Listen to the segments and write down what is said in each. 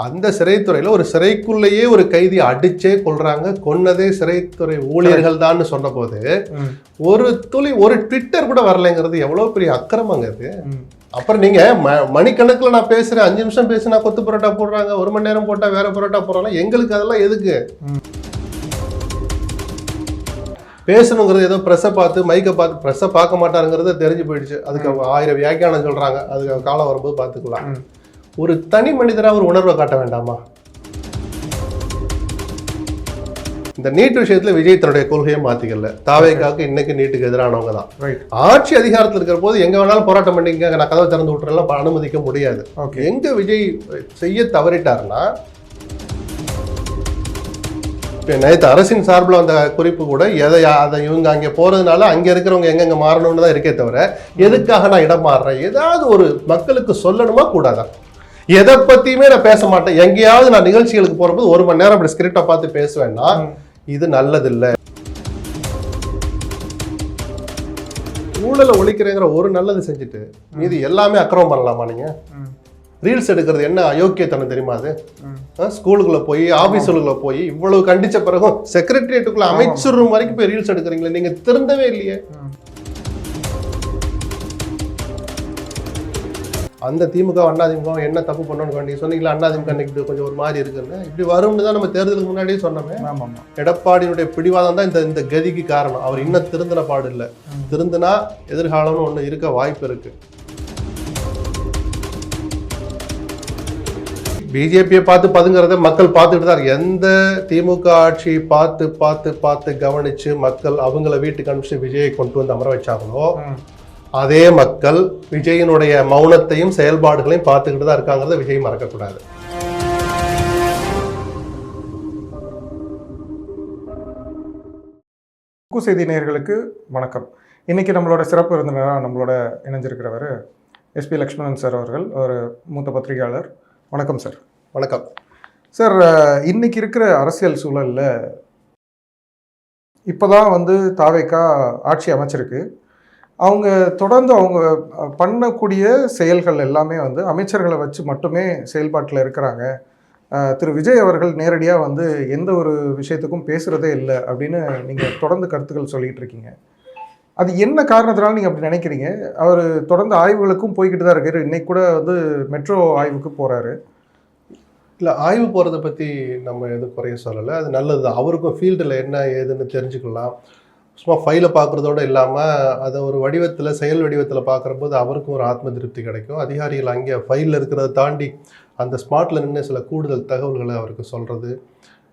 அந்த சிறைத்துறையில ஒரு சிறைக்குள்ளேயே ஒரு கைதி அடிச்சே கொள்றாங்க, கொன்னதே சிறைத்துறை ஊழியர்கள் தான் சொன்ன போது ஒரு துளி ஒரு ட்விட்டர் கூட வரலைங்கிறது எவ்வளவு பெரிய அக்கிரமங்க அது. அப்புறம் நீங்க மணிக்கணக்கில் நான் பேசுறேன், 5 நிமிஷம் பேசினா கொத்து பரோட்டா போடுறாங்க, 1 மணி நேரம் போட்டா வேற பரோட்டா போடுறாங்க. எங்களுக்கு அதெல்லாம் எதுக்கு? பேசணுங்கிறது ஏதோ ப்ரெஸ்ஸை பார்த்து மைக்கை பார்த்து ப்ரெஸ்ஸை பார்க்க மாட்டாருங்கிறது தெரிஞ்சு போயிடுச்சு. அதுக்கு 1000 வியாக்கியானம் சொல்றாங்க, அதுக்கு காலம் வரும்போது பார்த்துக்கலாம். ஒரு தனி மனிதராக ஒரு உணர்வை காட்ட வேண்டாமா? இந்த நீட் விஷயத்துல விஜய் தன்னுடைய கொள்கையை மாத்திக்கல. தாவேக்காவுக்கு இன்னைக்கு நீட்டுக்கு எதிரானவங்க தான். ஆட்சி அதிகாரத்தில் இருக்கிற போது எங்க வேணாலும் போராட்டம் பண்ணிக்க, நான் கதவை திறந்து விட்டுறலாம் அனுமதிக்க முடியாது. எங்க விஜய் செய்ய தவறிட்டாருன்னா, நேற்று அரசின் சார்பில் அந்த குறிப்பு கூட அதை இவங்க அங்கே போறதுனால அங்க இருக்கிறவங்க எங்கெங்க மாறணும்னு தான் இருக்கே தவிர, எதுக்காக நான் இடம் மாறுறேன், ஏதாவது ஒரு மக்களுக்கு சொல்லணுமா கூடாதா? எதை பத்தியுமே நான் பேச மாட்டேன். எங்கேயாவது நான் நிகழ்ச்சிகளுக்கு போறபோது 1 மணி நேரம் அப்படி ஸ்கிரிப்டை பார்த்து பேசுவேன்னா இது நல்லதில்லை. ஊழலை ஒழிக்கிறேங்கிற ஒரு நல்லது செஞ்சுட்டு மீது எல்லாமே அக்கிரமம் பண்ணலாமா? நீங்க ரீல்ஸ் எடுக்கிறது என்ன அயோக்கியத்தனம் தெரியுமா? அது ஸ்கூலுக்குள்ள போய் ஆபீஸுக்குள்ள போய் இவ்வளவு கண்டிச்ச பிறகும் செக்ரட்டரியேட்டுக்குள்ள அமைச்சர் ரூம் வரைக்கும் போய் ரீல்ஸ் எடுக்கிறீங்களே, நீங்க திருந்தவே இல்லையே. அந்த திமுக அண்ணாதிமுக என்ன தப்பு பண்ணணும்னு நீங்க சொன்னீங்களா? அண்ணாதிமுக இன்னைக்கு கொஞ்சம் ஒரு மாதிரி இருக்குன்னு, இப்படி வரும்னு தான் நம்ம தேர்தலுக்கு முன்னாடியே சொன்னோமே. எடப்பாடியினுடைய பிடிவாதம் தான் இந்த கதிக்கு காரணம். அவர் இன்னும் திருந்தின பாடு இல்லை. திருந்தினா எதிர்காலம்னு ஒண்ணு இருக்க வாய்ப்பு இருக்கு. பிஜேபியை பார்த்து பதுங்கிறத மக்கள் பார்த்துட்டு தான். எந்த திமுக ஆட்சி பார்த்து பார்த்து பார்த்து கவனிச்சு மக்கள் அவங்கள வீட்டுக்கு அனுப்பிச்சு விஜயை கொண்டு வந்து அமர வச்சாங்களோ, அதே மக்கள் விஜயினுடைய மௌனத்தையும் செயல்பாடுகளையும் பார்த்துக்கிட்டு தான் இருக்காங்கிறத விஜய் மறக்கக்கூடாது. செய்தி நேயர்களுக்கு வணக்கம். இன்னைக்கு நம்மளோட சிறப்பு விருந்தினராக நம்மளோட இணைஞ்சிருக்கிறவர் எஸ்பி லக்ஷ்மணன் சார் அவர்கள், ஒரு மூத்த பத்திரிகையாளர். வணக்கம் சார். வணக்கம் சார். இன்னைக்கு இருக்கிற அரசியல் சூழலில் இப்போதான் தாவேக்கா ஆட்சி அமைச்சிருக்கு. அவங்க தொடர்ந்து அவங்க பண்ணக்கூடிய செயல்கள் எல்லாமே அமைச்சர்களை வச்சு மட்டுமே செயல்பாட்டில் இருக்கிறாங்க. திரு விஜய் அவர்கள் நேரடியாக எந்த ஒரு விஷயத்துக்கும் பேசுகிறதே இல்லை அப்படின்னு நீங்கள் தொடர்ந்து கருத்துக்கள் சொல்லிகிட்டு இருக்கீங்க. அது என்ன காரணத்தினால நீங்கள் அப்படி நினைக்கிறீங்க? அவர் தொடர்ந்து ஆய்வுகளுக்கும் போய்கிட்டு தான் இருக்காரு. இன்னைக்கு கூட மெட்ரோ ஆய்வுக்கு போகிறாரு. இல்லை, ஆய்வு போகிறத பற்றி நம்ம எதுவும் குறைய சொல்லலை. அது நல்லது தான். அவருக்கும் ஃபீல்டில் என்ன ஏதுன்னு தெரிஞ்சுக்கலாம். சும்மா ஃபைலை பார்க்குறதோடு இல்லாமல் அதை ஒரு வடிவத்தில், செயல் வடிவத்தில் பார்க்குறபோது அவருக்கும் ஒரு ஆத்ம திருப்தி கிடைக்கும். அதிகாரிகள் அங்கே ஃபைலில் இருக்கிறத தாண்டி அந்த ஸ்பாட்டில் நின்று சில கூடுதல் தகவல்களை அவருக்கு சொல்கிறது,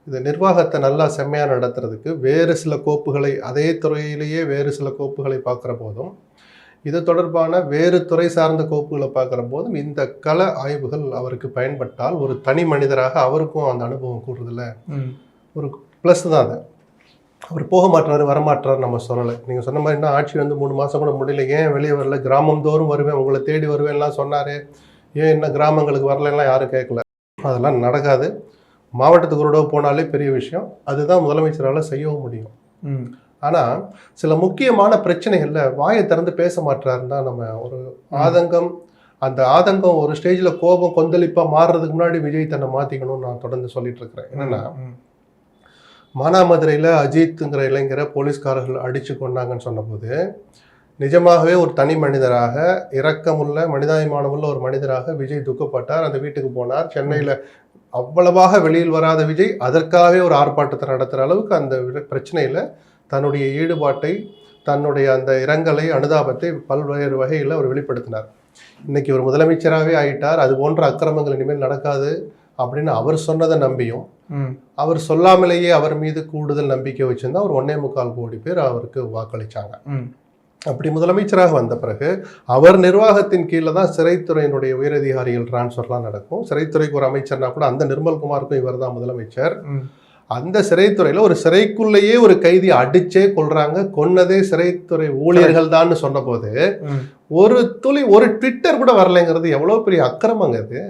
இந்த நிர்வாகத்தை நல்லா செம்மையாக நடத்துறதுக்கு வேறு சில கோப்புகளை, அதே துறையிலேயே வேறு சில கோப்புகளை பார்க்குற போதும், இது தொடர்பான வேறு துறை சார்ந்த கோப்புகளை பார்க்குற போதும் இந்த கள ஆய்வுகள் அவருக்கு பயன்பட்டால் ஒரு தனி மனிதராக அவருக்கும் அந்த அனுபவம் கூடுறதுல ஒரு ப்ளஸ் தான். அது அவர் போக மாட்டாரு, வரமாட்டார் நம்ம சொல்லலை. நீங்கள் சொன்ன மாதிரி ஆட்சி 3 மாதம் கூட முடியல, ஏன் வெளியே வரல, கிராமம் தோறும் வருவேன், உங்களை தேடி வருவேன்லாம் சொன்னார். ஏன் என்ன கிராமங்களுக்கு வரலாம் யாரும் கேட்கல. அதெல்லாம் நடக்காது. மாவட்டத்துக்கு ஒரு போனாலே பெரிய விஷயம். அதுதான் முதலமைச்சரால் செய்யவும் முடியும். ஆனால் சில முக்கியமான பிரச்சனைகளில் வாயை திறந்து பேச மாட்டாருன்னா நம்ம ஒரு ஆதங்கம், அந்த ஆதங்கம் ஒரு ஸ்டேஜில் கோபம் கொந்தளிப்பாக மாறுறதுக்கு முன்னாடி விஜய் தன்னை மாற்றிக்கணும்னு நான் தொடர்ந்து சொல்லிட்டு இருக்கிறேன். என்னென்னா, மானாமதுரையில் அஜித்துங்கிற இளைஞரை போலீஸ்காரர்கள் அடித்து கொண்டாங்கன்னு சொன்னபோது நிஜமாகவே ஒரு தனி மனிதராக, இரக்கமுள்ள மனிதாபிமானமுள்ள ஒரு மனிதராக விஜய் துக்கப்பட்டார். அந்த வீட்டுக்கு போனார். சென்னையில் அவ்வளவாக வெளியில் வராத விஜய் அதற்காகவே ஒரு ஆர்ப்பாட்டத்தை நடத்துகிற அளவுக்கு அந்த பிரச்சனையில் தன்னுடைய ஈடுபாட்டை, தன்னுடைய அந்த இரங்கலை, அனுதாபத்தை பல்வேறு வகையில் அவர் வெளிப்படுத்தினார். இன்னைக்கு ஒரு முதலமைச்சராகவே ஆயிட்டார். அது போன்ற அக்கிரமங்கள் இனிமேல் நடக்காது அப்படின்னு அவர் சொன்னதை நம்பியும், அவர் சொல்லாமலேயே அவர் மீது கூடுதல் நம்பிக்கை வச்சிருந்தா ஒரு 1.25 கோடி பேர் அவருக்கு வாக்களிச்சாங்க. அப்படி முதலமைச்சராக வந்த பிறகு அவர் நிர்வாகத்தின் கீழே தான் சிறைத்துறையினுடைய உயரதிகாரிகள் டிரான்ஸ்ஃபர்லாம் நடக்கும். சிறைத்துறைக்கு ஒரு அமைச்சர்னா கூட அந்த நிர்மல்குமாருக்கும் இவர் தான் முதலமைச்சர். அந்த சிறைத்துறையில ஒரு சிறைக்குள்ளேயே ஒரு கைதி அடிச்சே கொள்றாங்க, கொன்னதே சிறைத்துறை ஊழியர்கள் தான் சொன்ன போது ஒரு துளி ஒரு ட்விட்டர் கூட வரலைங்கிறது எவ்வளவு பெரிய அக்கிரமங்க அது.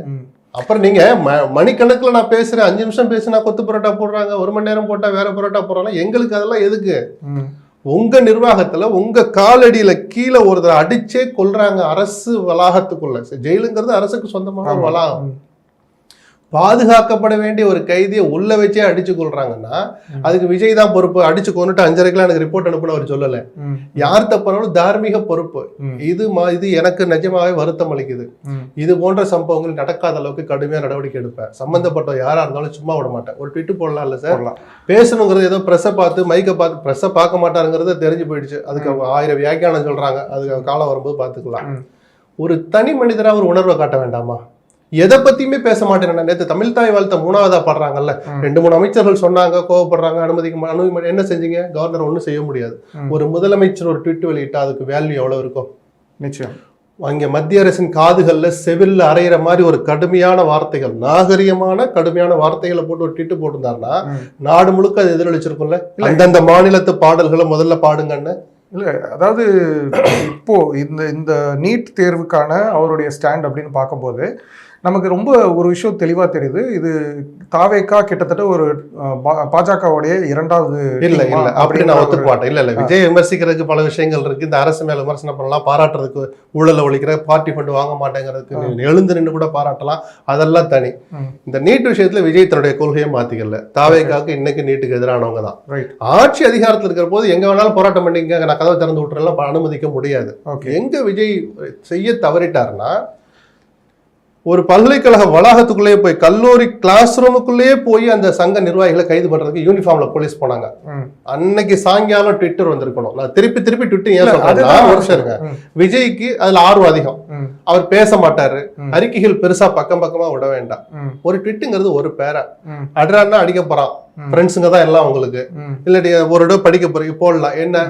அப்புறம் நீங்க மணிக்கணக்கில் நான் பேசுறேன், 5 நிமிஷம் பேசினா கொத்து பரோட்டா போடுறாங்க, 1 மணி நேரம் போட்டா வேற பரோட்டா போடுறாங்க. எங்களுக்கு அதெல்லாம் எதுக்கு? உங்க நிர்வாகத்துல உங்க காலடியில கீழே ஒருத்தர் அடிச்சே கொள்றாங்க அரசு வளாகத்துக்குள்ள. ஜெயிலுங்கிறது அரசுக்கு சொந்தமான ஒரு வளாகம். பாதுகாக்கப்பட வேண்டிய ஒரு கைதியை உள்ள வச்சே அடிச்சு கொள்றாங்கன்னா அதுக்கு விஜய் தான் பொறுப்பு. அடிச்சு கொண்டுட்டு 5:30 எனக்கு ரிப்போர்ட் அனுப்புன்னு அவர் சொல்லல. யார் தப்பானாலும் தார்மீக பொறுப்பு. இது எனக்கு நிஜமாவே வருத்தம் அளிக்குது. இது போன்ற சம்பவங்கள் நடக்காத அளவுக்கு கடுமையா நடவடிக்கை எடுப்பேன். சம்பந்தப்பட்ட யாரா இருந்தாலும் சும்மா விட மாட்டேன். ஒரு ட்விட்டு போடலாம் இல்ல சார், பேசணுங்கிறது ஏதோ பிரஸ்ஸை பார்த்து மைக்கை பார்த்து பிரஸ்ஸை பார்க்க மாட்டாருங்கிறது தெரிஞ்சு போயிடுச்சு. அதுக்கு 1000 வியாக்கியானம் சொல்றாங்க. அதுக்கு காலம் வரும்போது பார்த்துக்கலாம். ஒரு தனி மனிதரா ஒரு உணர்வை காட்ட வேண்டாமா? எதை பத்தியுமே பேச மாட்டேன். நேற்று தமிழ் தாய் வாழ்த்த 3ஆவதா பாடுறாங்கல்ல, 2-3 அமைச்சர்கள் சொன்னாங்க, கோவப்படுறாங்க, அனுமதி என்ன செஞ்சீங்க? கவர்னர் ஒன்றும் செய்ய முடியாது. ஒரு முதலமைச்சர் ஒரு ட்வீட் வெளியிட்டா அதுக்கு வேல்யூ எவ்வளவு இருக்கும்? நிச்சயம். அங்க மத்திய அரசின் காதுகள்ல செவில்ல அறையிற மாதிரி ஒரு கடுமையான வார்த்தைகள், நாகரிகமான கடுமையான வார்த்தைகளை போட்டு ஒரு ட்வீட் போட்டிருந்தாருன்னா நாடு முழுக்க அது எதிரொலிச்சிருக்கும்ல. அந்தந்த மாநிலத்து பாடல்களை முதல்ல பாடுங்கன்னு. இல்லை, அதாவது இப்போ இந்த நீட் தேர்வுக்கான அவருடைய ஸ்டாண்ட் அப்படின்னு பார்க்கும்போது நமக்கு ரொம்ப ஒரு விஷயம் தெளிவாக தெரியுது. இது தாவேக்கா கிட்டத்தட்ட ஒரு பாஜகவுடைய 2வது. இல்ல அப்படின்னு நான் ஒத்துக்க மாட்டேன். இல்ல விஜய் விமர்சிக்கிறதுக்கு பல விஷயங்கள் இருக்கு. இந்த அரசு மேல விமர்சனம் பண்ணலாம், பாராட்டுறதுக்கு ஊழல ஒழிக்கிற பார்ட்டி ஃபண்ட் வாங்க மாட்டேங்கிறதுக்கு எழுந்து நின்று கூட பாராட்டலாம், அதெல்லாம் தனி. இந்த நீட் விஷயத்துல விஜய் தன்னுடைய கொள்கையை மாத்திக்கல. தாவேக்காவுக்கு இன்னைக்கு நீட்டுக்கு எதிரானவங்க தான். ஆட்சி அதிகாரத்தில் இருக்கிற போது எங்க வேணாலும் போராட்டம் பண்ணிங்க, நான் கதவை திறந்து விட்டுறலாம் அனுமதிக்க முடியாது. எங்க விஜய் செய்ய தவறிட்டாருன்னா, ஒரு பல்கலைக்கழக வளாகத்துக்குள்ளேயே போய், கல்லூரி கிளாஸ் ரூமுக்குள்ளேயே போய் அந்த சங்க நிர்வாகிகளை கைது பண்றதுக்கு யூனிஃபார்ம்ல போலீஸ் போனாங்க. அன்னைக்கு சாயங்காலம் ட்விட்டர் வந்திருக்கணும். நான் திருப்பி ட்விட்டர் ஏன் சொல்றேன், விஜய்க்கு அதுல ஆர்வம் அதிகம். அவர் பேச மாட்டாரு, அறிக்கைகள் பெருசா பக்கமா விட வேண்டாம். ஒரு ட்விட்டுங்கிறது ஒரு பேரா அட்ரான்னா அடிக்க போறான், ஃப்ரெண்ட்ஸுங்க தான் எல்லாம் உங்களுக்கு, இல்லாட்டி ஒரு இடம் படிக்க போறீங்க போடலாம். என்ன,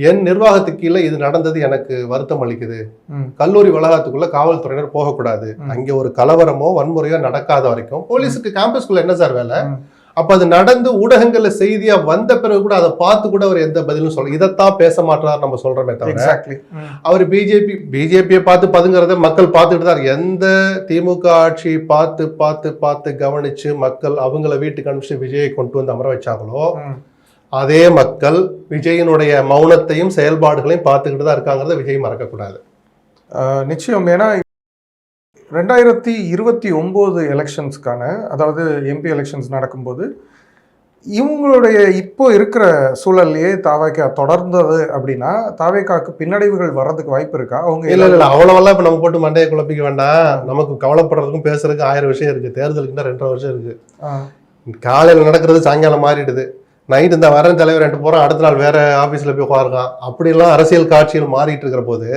என் நிர்வாகத்துக்கு கீழே இது நடந்தது எனக்கு வருத்தம் அளிக்குது. கல்லூரி வளாகத்துக்குள்ள காவல்துறையினர் போகக்கூடாது. அங்க ஒரு கலவரமோ வன்முறையோ நடக்காத வரைக்கும் போலீஸுக்கு கேம்பஸ்குள்ள என்ன சார் வேலை? அப்ப அது நடந்து ஊடகங்கள்ல செய்தியா வந்த பிறகு கூட அதை பார்த்து கூட அவர் எந்த பதிலும் சொல்ல, இதைத்தான் பேச மாட்டார் நம்ம சொல்றோமே தவிர. அவர் பிஜேபியை பார்த்து பதுங்கிறத மக்கள் பார்த்துட்டு தான். எந்த திமுக ஆட்சி பார்த்து பார்த்து பார்த்து கவனிச்சு மக்கள் அவங்கள வீட்டுக்கு அனுப்பிச்சு விஜயை கொண்டு வந்து அமர வச்சாங்களோ, அதே மக்கள் விஜயனுடைய மௌனத்தையும் செயல்பாடுகளையும் பார்த்துக்கிட்டு தான் இருக்காங்கிறத விஜய் மறக்கக்கூடாது. நிச்சயம். ஏன்னா 2029 எலெக்ஷன்ஸ்க்கான, அதாவது எம்பி எலெக்ஷன்ஸ் நடக்கும்போது இவங்களுடைய இப்போ இருக்கிற சூழல்லையே தாவேக்கா தொடர்ந்தது அப்படின்னா தாவேக்காவுக்கு பின்னடைவுகள் வர்றதுக்கு வாய்ப்பு இருக்கா? அவங்க இல்ல அவ்வளவெல்லாம் இப்ப நம்ம போட்டு மண்டையை குழப்பிக்க வேண்டாம். நமக்கு கவலைப்படுறதுக்கும் பேசுறதுக்கு 1000 விஷயம் இருக்கு. தேர்தலுக்கு 2.5 வருஷம் இருக்கு. காலையில நடக்கிறது சாயங்காலம் மாறிடுது. நைட் இந்த வரன் தலைவர் ரெண்டு போறோம், அடுத்த நாள் வேற ஆபீஸ்ல போய் உட்காருக்கான். அப்படிலாம் அரசியல் காட்சிகள் மாறிட்டு இருக்கிற போது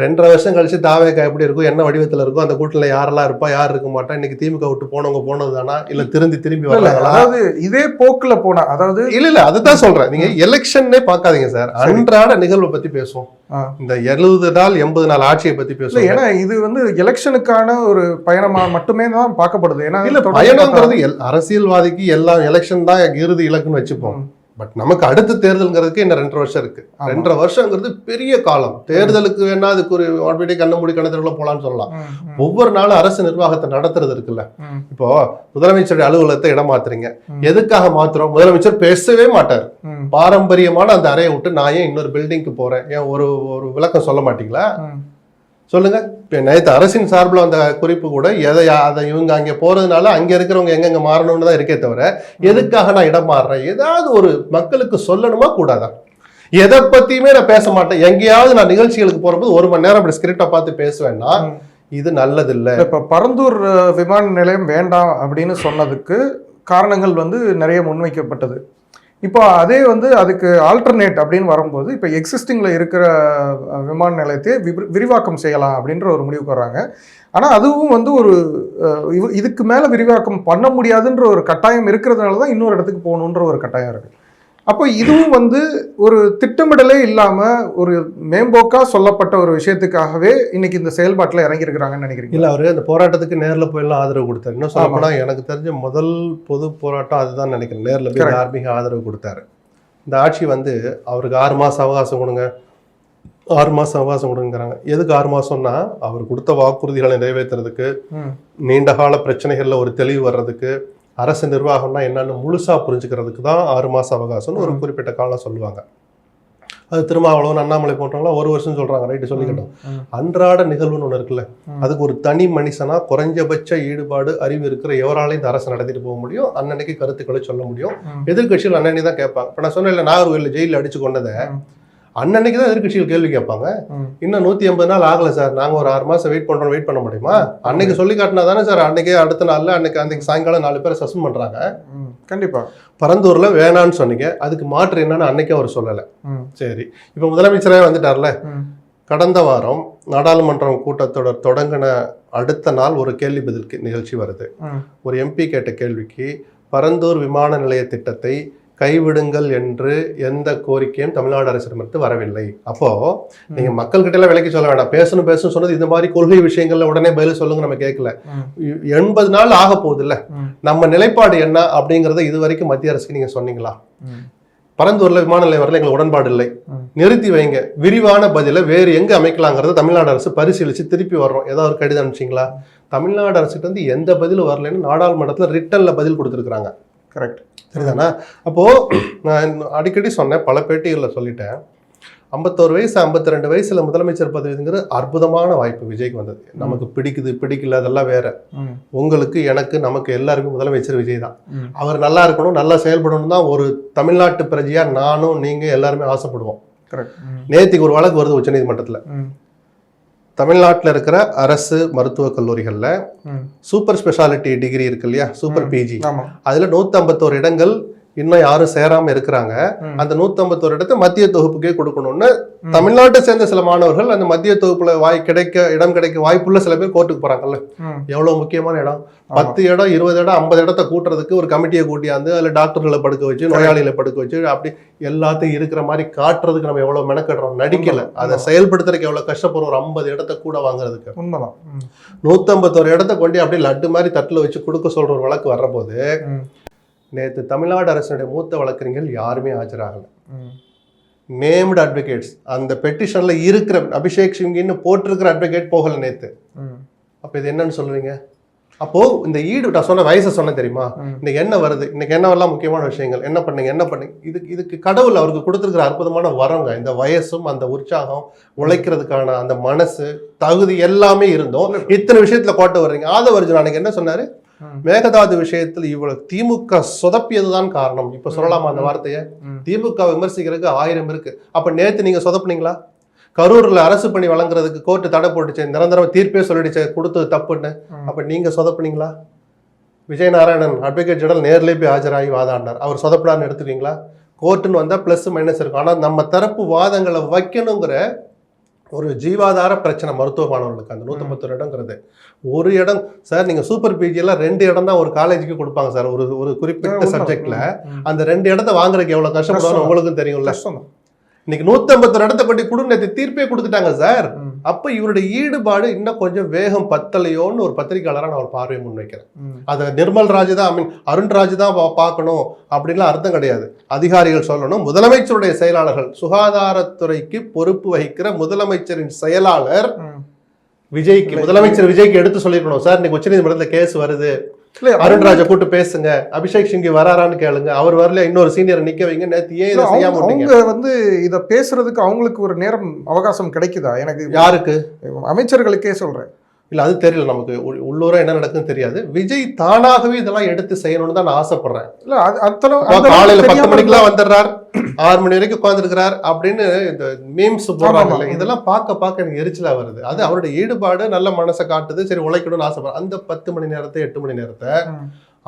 2.5 வருஷம் கழிச்சு தாவேக்கா எப்படி இருக்கும், என்ன வடிவத்துல இருக்கும், அந்த கூட்டத்துல யாரெல்லாம் இருப்பா, யார் இருக்க மாட்டா, இன்னைக்கு திமுக விட்டு போனவங்க போனது தானா, இல்ல திரும்பி வரலாங்களா? அதாவது இதே போக்குல போனா, அதாவது இல்ல அதுதான் சொல்றேன். நீங்க எலெக்ஷன்னே பாக்காதீங்க சார், அன்றாட நிகழ்வை பத்தி பேசுவோம். இந்த 70 நாள் 80 நாள் ஆட்சியை பத்தி பேசுவோம். ஏன்னா இது எலெக்ஷனுக்கான ஒரு பயணமா மட்டுமே தான் பார்க்கப்படுது. ஏன்னா இல்ல பயணங்கிறது அரசியல்வாதிக்கு எல்லாம் எலெக்ஷன் தான் இறுதி இலக்குன்னு வச்சுப்போம். பட் நமக்கு அடுத்த தேர்தல்ங்கிறதுக்கு இன்னும் 2.5 வருஷம் இருக்கு. 2.5 வருஷங்கிறது பெரிய காலம். தேர்தலுக்கு வேணா அதுக்கு ஒரு ஆல்ரெடி கண்ண மூடி கணத்திற்குள்ள போலான்னு சொல்லலாம். ஒவ்வொரு நாளும் அரசு நிர்வாகத்தை நடத்துறது இருக்குல்ல. இப்போ முதலமைச்சருடைய அலுவலகத்தை இடம் மாத்துறீங்க, எதுக்காக மாத்துறோம்? முதலமைச்சர் பேசவே மாட்டார். பாரம்பரியமான அந்த அறையை விட்டு நான் ஏன் இன்னொரு பில்டிங்க்கு போறேன், ஏன் ஒரு விளக்கம் சொல்ல மாட்டீங்களா? சொல்லுங்க. இப்போ நேற்று அரசின் சார்பில் அந்த குறிப்பு கூட அதை இவங்க அங்கே போறதுனால அங்கே இருக்கிறவங்க எங்கெங்க மாறணும்னு தான் இருக்கே தவிர எதுக்காக நான் இடம் மாறுறேன், ஏதாவது ஒரு மக்களுக்கு சொல்லணுமா கூடாதா? எதை பத்தியுமே நான் பேச மாட்டேன். எங்கேயாவது நான் நிகழ்ச்சிகளுக்கு போறபோது 1 மணி நேரம் அப்படி ஸ்கிரிப்டை பார்த்து பேசுவேன்னா இது நல்லது இல்லை. இப்போ பரந்தூர் விமான நிலையம் வேண்டாம் அப்படின்னு சொன்னதுக்கு காரணங்கள் நிறைய முன்வைக்கப்பட்டது. இப்போ அதே அதுக்கு ஆல்டர்னேட் அப்படின்னு வரும்போது இப்போ எக்ஸிஸ்டிங்கில் இருக்கிற விமான நிலையத்தை விரிவாக்கம் செய்யலாம் அப்படின்ற ஒரு முடிவுக்கு வர்றாங்க. ஆனால் அதுவும் ஒரு இதுக்கு மேலே விரிவாக்கம் பண்ண முடியாதுன்ற ஒரு கட்டாயம் இருக்கிறதுனால தான் இன்னொரு இடத்துக்கு போகணுன்ற ஒரு கட்டாயம் இருக்குது. அப்போ இதுவும் ஒரு திட்டமிடலே இல்லாமல் ஒரு மேம்போக்காக சொல்லப்பட்ட ஒரு விஷயத்துக்காகவே இன்னைக்கு இந்த செயல்பாட்டில் இறங்கியிருக்கிறாங்கன்னு நினைக்கிறீங்க? இல்லை, அவர் அந்த போராட்டத்துக்கு நேரில் போயெல்லாம் ஆதரவு கொடுத்தாரு. இன்னும் சொல்லப்போனால் எனக்கு தெரிஞ்ச முதல் பொது போராட்டம் அதுதான் நினைக்கிறேன். நேரில் போய் தார்மீக ஆதரவு கொடுத்தாரு. இந்த ஆட்சி அவருக்கு 6 மாதம் அவகாசம் கொடுங்க, 6 மாதம் அவகாசம் கொடுங்கிறாங்க. எதுக்கு 6 மாதம்னா அவர் கொடுத்த வாக்குறுதிகளை நிறைவேற்றுறதுக்கு, நீண்ட கால பிரச்சனைகளில் ஒரு தெளிவு வர்றதுக்கு, அரசு நிர்வாகம்னா என்னன்னு முழுசா புரிஞ்சுக்கிறதுக்கு தான் 6 மாசம் அவகாசம்னு ஒரு குறிப்பிட்ட காலம் சொல்லுவாங்க. அது திருமாவளவன் அண்ணாமலை போன்றவங்களாம் ஒரு வருஷம் சொல்றாங்க, ரைட்டு சொல்லிக்கிட்டோம். அன்றாட நிகழ்வுன்னு ஒன்று இருக்குல்ல, அதுக்கு ஒரு தனி மனுஷனா குறைஞ்சபட்ச ஈடுபாடு அறிவு இருக்கிற எவராலையும் இந்த அரசு நடத்திட்டு போக முடியும், அன்னன்னைக்கு கருத்துக்களை சொல்ல முடியும். எதிர்கட்சிகள் அன்னன்னைக்கு தான் கேட்பாங்க. இப்போ நான் சொன்னேன் நாகர்கோவில் ஜெயிலில் அடிச்சு கொண்டதை அன்னன்னைக்கு தான் எதிர்கட்சிகள் கேள்வி கேட்பாங்க. இன்னும் 180 நாள் ஆகல சார், நாங்க ஒரு 6 மாசம் வெயிட் பண்றோம், வெயிட் பண்ண முடியுமா? அன்னைக்கு சொல்லி காட்டினா தானே சார் அன்னைக்கு அடுத்த நாள்ல அன்னைக்கு சாயங்காலம் 4 பேரை சஸ்பெண்ட் பண்றாங்க. கண்டிப்பா பரந்தூர்ல வேணான்னு சொன்னீங்க, அதுக்கு மாற்று என்னன்னு அன்னைக்கே அவர் சொல்லலை. சரி, இப்ப முதலமைச்சரே வந்துட்டார்ல. கடந்த வாரம் நாடாளுமன்றம் கூட்டத்தொடர் தொடங்கின அடுத்த நாள் ஒரு கேள்வி பதில் நிகழ்ச்சி வருது. ஒரு எம்பி கேட்ட கேள்விக்கு பரந்தூர் விமான நிலைய திட்டத்தை கைவிடுங்கள் என்று எந்த கோரிக்கையும் தமிழ்நாடு அரசிடமிருந்து வரவில்லை. அப்போ நீங்க மக்கள் கிட்ட எல்லாம் விலைக்கு சொல்ல வேண்டாம், பேசணும் சொன்னது இந்த மாதிரி கொள்கை விஷயங்கள்ல உடனே பதில் சொல்லுங்க நம்ம கேட்கல. 80 நாள் ஆக போகுது இல்ல, நம்ம நிலைப்பாடு என்ன அப்படிங்கறத இது வரைக்கும் மத்திய அரசுக்கு நீங்க சொன்னீங்களா? பரந்தூர்ல விமான நிலையம் வரல, எங்களுக்கு உடன்பாடு இல்லை, நிறுத்தி வைங்க, விரிவான பதில வேறு எங்க அமைக்கலாங்கிறத தமிழ்நாடு அரசு பரிசீலிச்சு திருப்பி வர்றோம், ஏதாவது ஒரு கடிதம் அனுப்பிச்சிங்களா? தமிழ்நாடு அரசுக்கு வந்து எந்த பதிலும் வரலன்னு நாடாளுமன்றத்துல ரிட்டன்ல பதில் கொடுத்துருக்காங்க. கரெக்ட், சரிதானா? அப்போ நான் அடிக்கடி சொன்னேன், பல பேட்டிகளில் சொல்லிட்டேன், 51 வயசு 52 வயசுல முதலமைச்சர் பதவிங்கிறது அற்புதமான வாய்ப்பு விஜய்க்கு வந்தது. நமக்கு பிடிக்கல அதெல்லாம் வேற. உங்களுக்கு, எனக்கு, நமக்கு எல்லாருக்கும் முதலமைச்சர் விஜய் தான். அவர் நல்லா இருக்கணும், நல்லா செயல்படணும் தான் ஒரு தமிழ்நாட்டு பிரஜையா நானும் நீங்க எல்லாருமே ஆசைப்படுவோம். நேத்திக்கு ஒரு வழக்கு வருது உச்சநீதிமன்றத்துல. தமிழ்நாட்டில் இருக்கிற அரசு மருத்துவக் கல்லூரிகள்ல சூப்பர் ஸ்பெஷாலிட்டி டிகிரி இருக்கு இல்லையா, சூப்பர் பிஜி, அதுல 151 இடங்கள் இன்னும் யாரும் சேராம இருக்கிறாங்க. அந்த 151 இடத்தை மத்திய தொகுப்புக்கே கொடுக்கணும்னு தமிழ்நாட்டை சேர்ந்த சில மாணவர்கள் அந்த மத்திய தொகுப்புல இடம் கிடைக்க வாய்ப்புள்ள சில பேர் கோர்ட்டுக்கு போறாங்கல்ல. எவ்வளவு முக்கியமான இடம், 10 இடம் 20 இடம் 50 இடத்தை கூட்டுறதுக்கு ஒரு கமிட்டியை கூட்டியாந்து அதுல டாக்டர்களை படுக்க வச்சு, நோயாளிகளை படுக்க வச்சு, அப்படி எல்லாத்தையும் இருக்கிற மாதிரி காட்டுறதுக்கு நம்ம எவ்வளவு மெனக்கடுறோம். நடிக்கல, அதை செயல்படுத்துறதுக்கு எவ்வளவு கஷ்டப்படுறோம். ஒரு 50 இடத்தை கூட வாங்குறதுக்கு உண்மைதான். 151 இடத்தை கொண்டு அப்படியே லட்டு மாதிரி தட்டுல வச்சு கொடுக்க சொல்ற ஒரு வழக்கு வர்ற போது நேற்று தமிழ்நாடு அரசுடைய மூத்த வழக்கறிஞர்கள் யாருமே ஆஜராகல. நேம்டு அட்வொகேட்ஸ், அந்த பெட்டிஷன்ல இருக்கிற அபிஷேக் சிங்கின்னு போட்டிருக்கிற அட்வொகேட் போகல நேத்து. அப்ப இது என்னன்னு சொல்லுவீங்க? அப்போ இந்த நான் சொன்ன வயசை சொன்ன தெரியுமா, இன்னைக்கு என்ன வருது, இன்னைக்கு என்னவெல்லாம் முக்கியமான விஷயங்கள், என்ன பண்ணீங்க, இதுக்கு கடவுள் அவருக்கு கொடுத்துருக்கிற அற்புதமான வரங்க. இந்த வயசும் அந்த உற்சாகம், உழைக்கிறதுக்கான அந்த மனசு தகுதி எல்லாமே இருந்தோம். இத்தனை விஷயத்துல கோட்டை வர்றீங்க. ஆதவர்ஜுன் அன்னைக்கு என்ன சொன்னாரு, மேகதாது விஷயத்தில் இவ்வளவு திமுக சொதப்பியதுதான் காரணம். இப்ப சொல்லலாமா அந்த வார்த்தைய? திமுக விமர்சிக்கிறதுக்கு 1000 இருக்கு. அப்ப நேத்து நீங்க சொதப்புனீங்களா? கரூர்ல அரசு பணி வழங்குறதுக்கு கோர்ட்டு தடை போட்டுச்சு, நிரந்தரமா தீர்ப்பே சொல்லிடுச்சு கொடுத்தது தப்புன்னு. அப்ப நீங்க சொதப்புனீங்களா? விஜய் நாராயணன் அட்வொகேட் ஜெனரல் நேர்லயே போய் ஆஜராகி வாதாடினார். அவர் சொதப்படான்னு எடுத்துக்கீங்களா? கோர்ட்டுன்னு வந்தா பிளஸ் மைனஸ் இருக்கும். ஆனா நம்ம தரப்பு வாதங்களை வைக்கணுங்கிற ஒரு ஜீவாதார பிரச்சனை மருத்துவ மாணவர்களுக்கு. அந்த 151 இடங்கிறது ஒரு இடம் சார். நீங்க சூப்பர் பிஜி எல்லாம் 2 இடம் தான் ஒரு காலேஜுக்கு கொடுப்பாங்க சார், ஒரு குறிப்பிட்ட சப்ஜெக்ட்ல. அந்த 2 இடத்த வாங்குறதுக்கு எவ்வளவு கஷ்டப்படுவாங்க உங்களுக்கும் தெரியும்ல. இன்னைக்கு 151 இடத்த கொண்டு குடும்பத்தை தீர்ப்பே கொடுத்துட்டாங்க சார். அப்ப இவருடைய ஈடுபாடு இன்னும் கொஞ்சம் வேகம் பத்தலையோன்னு ஒரு பத்திரிகையாளரா நான் ஒரு பார்வையை முன்வைக்கிறேன். அதை நிர்மல் ராஜ் தான், அருண்ராஜ் தான் பார்க்கணும் அப்படின்லாம் அர்த்தம் கிடையாது. அதிகாரிகள் சொல்லணும், முதலமைச்சருடைய செயலாளர்கள், சுகாதாரத்துறைக்கு பொறுப்பு வகிக்கிற முதலமைச்சரின் செயலாளர் முதலமைச்சர் விஜய்க்கு எடுத்து சொல்லிருக்கணும், சார் இன்னைக்கு உச்சநீதிமன்றத்துல கேஸ் வருது, அருண்ராஜை கூட்டு பேசுங்க, அபிஷேக் சிங்கி வராரான்னு கேளுங்க, அவர் வரல இன்னொரு சீனியர் நிக்க வைங்க. நேத்து ஏன் இதை செய்யாம அவங்க வந்து இத பேசுறதுக்கு அவங்களுக்கு ஒரு நேரம் அவகாசம் கிடைக்குதா? எனக்கு யாருக்கு? அமைச்சர்களுக்கே சொல்றேன். இல்ல அது தெரியல, நமக்கு உள்ளூரா என்ன நடக்குன்னு தெரியாது. விஜய் தானாகவே இதெல்லாம் எடுத்து செய்யணும்னு தான் நான் ஆசைப்படுறேன். இல்ல காலையில 10 மணிக்கெல்லாம் வந்துடுறார், 6 மணி வரைக்கும் உட்காந்துருக்கிறார் அப்படின்னு இந்த மீம்ஸ் போடுறாங்கல்ல, இதெல்லாம் பார்க்க எனக்கு எரிச்சலா வருது. அது அவருடைய ஈடுபாடு, நல்ல மனசை காட்டுது, சரி உழைக்கணும்னு ஆசைப்படுறேன். அந்த 10 மணி நேரத்தை 8 மணி நேரத்தை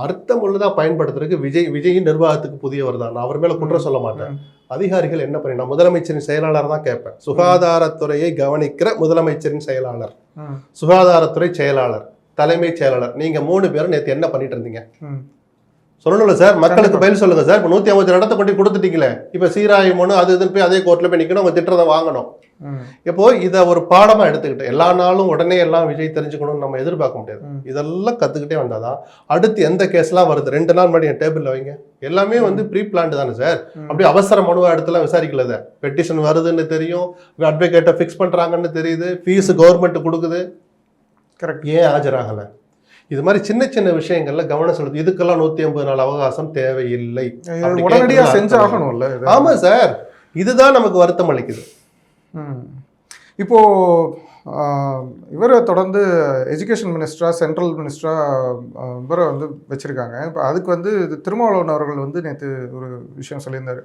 அர்த்தம் உள்ளதா பயன்படுத்துறதுக்கு விஜயின் நிர்வாகத்துக்கு புதியவர் தான். நான் அவர் மேல குற்றம் சொல்ல மாட்டேன். அதிகாரிகள் என்ன பண்ணி, முதலமைச்சரின் செயலாளர் தான் கேட்பேன். சுகாதாரத்துறையை கவனிக்கிற முதலமைச்சரின் செயலாளர், சுகாதாரத்துறை செயலாளர், தலைமைச் செயலாளர், நீங்க 3 பேரும் நேற்று என்ன பண்ணிட்டு இருந்தீங்க சொல்லணும்ல சார்? மக்களுக்கு பதில் சொல்லுங்க சார். இப்போ 150 இடத்தை கொண்டு கொடுத்துட்டீங்களே, இப்ப சீராய்வு மனு அது இதுன்னு போய் அதே கோர்ட்ல போய் நிக்கணும், உங்க திட்டத்தை வாங்கணும். இப்போ இதை ஒரு பாடமா எடுத்துக்கிட்டு எல்லா நாளும் உடனே எல்லாம் விஜய் தெரிஞ்சுக்கணும்னு நம்ம எதிர்பார்க்க முடியாது. இதெல்லாம் கத்துக்கிட்டே வந்தாதான் அடுத்து எந்த கேஸ்லாம் வருது 2 நாள் முன்னாடி என் டேபிள்ல வைங்க, எல்லாமே வந்து ப்ரீ பிளான்டு தானே சார். அப்படி அவசர மனுவா இடத்துல விசாரிக்கல, பெட்டிஷன் வருதுன்னு தெரியும், அட்வொகேட்டை ஃபிக்ஸ் பண்றாங்கன்னு தெரியுது, ஃபீஸ் கவர்மெண்ட் கொடுக்குது, கரெக்ட், ஏன் ஆஜராகல? இது மாதிரி சின்ன சின்ன விஷயங்கள்ல கவனம் செலுத்து. இதுக்கெல்லாம் 150 நாள் அவகாசம் தேவையில்லை, உடனடியா செஞ்சாகணும்ல. ஆமா சார், இதுதான் நமக்கு வருத்தம் அளிக்குது. இப்போ இவரை தொடர்ந்து எஜுகேஷன் மினிஸ்டரா சென்ட்ரல் மினிஸ்டரா இவரை வந்து வச்சிருக்காங்க. இப்போ அதுக்கு வந்து திருமாவளவன் அவர்கள் வந்து நேற்று ஒரு விஷயம் சொல்லியிருந்தார்.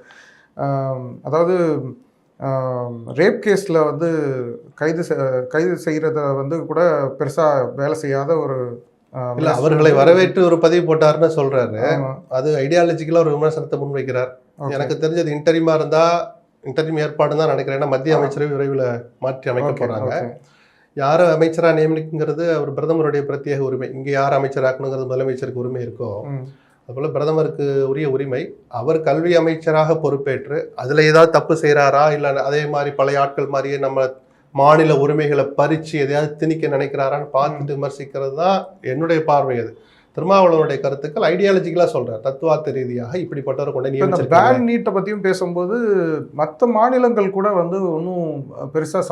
அதாவது ரேப் கேஸில் வந்து கைது செய்கிறத வந்து கூட பெருசாக வேலை செய்யாத ஒரு இல்ல, அவர்களை வரவேற்று ஒரு பதிவு போட்டாருன்னு சொல்றாரு. அது ஐடியாலஜிக்கலா ஒரு விமர்சனத்தை முன்வைக்கிறார். எனக்கு தெரிஞ்சது இன்டர்வியூ ஏற்பாடு தான் நினைக்கிறேன். ஏன்னா மத்திய அமைச்சரவை விரைவில் மாற்றி அமைக்க போறாங்க. யாரை அமைச்சரா நியமிக்குங்கிறது அவர் பிரதமருடைய பிரத்யேக உரிமை. இங்க யார் அமைச்சராக்கணுங்கிறது முதலமைச்சருக்கு உரிமை இருக்கோ, அதுபோல பிரதமருக்கு உரிய உரிமை. அவர் கல்வி அமைச்சராக பொறுப்பேற்று அதுல ஏதாவது தப்பு செய்யறாரா, இல்ல அதே மாதிரி பழைய ஆட்கள் மாதிரியே நம்ம மாநில உரிமைகளை பறிச்சு எதையாவது திணிக்க நினைக்கிறாரான்னு பார்த்துட்டு விமர்சிக்கிறது தான் என்னுடைய பார்வை. அது திருமாவளவனுடைய கருத்துக்கள் ஐடியாலஜிக்கலா சொல்றார். தத்துவார்த்த ரீதியாக இப்படிப்பட்டவரை கொண்டு நியமிச்சிருக்காங்க. பேன் நீட்டை பத்தியும் பேசும்போது மற்ற மாநிலங்கள் கூட வந்து ஒன்றும் பெருசா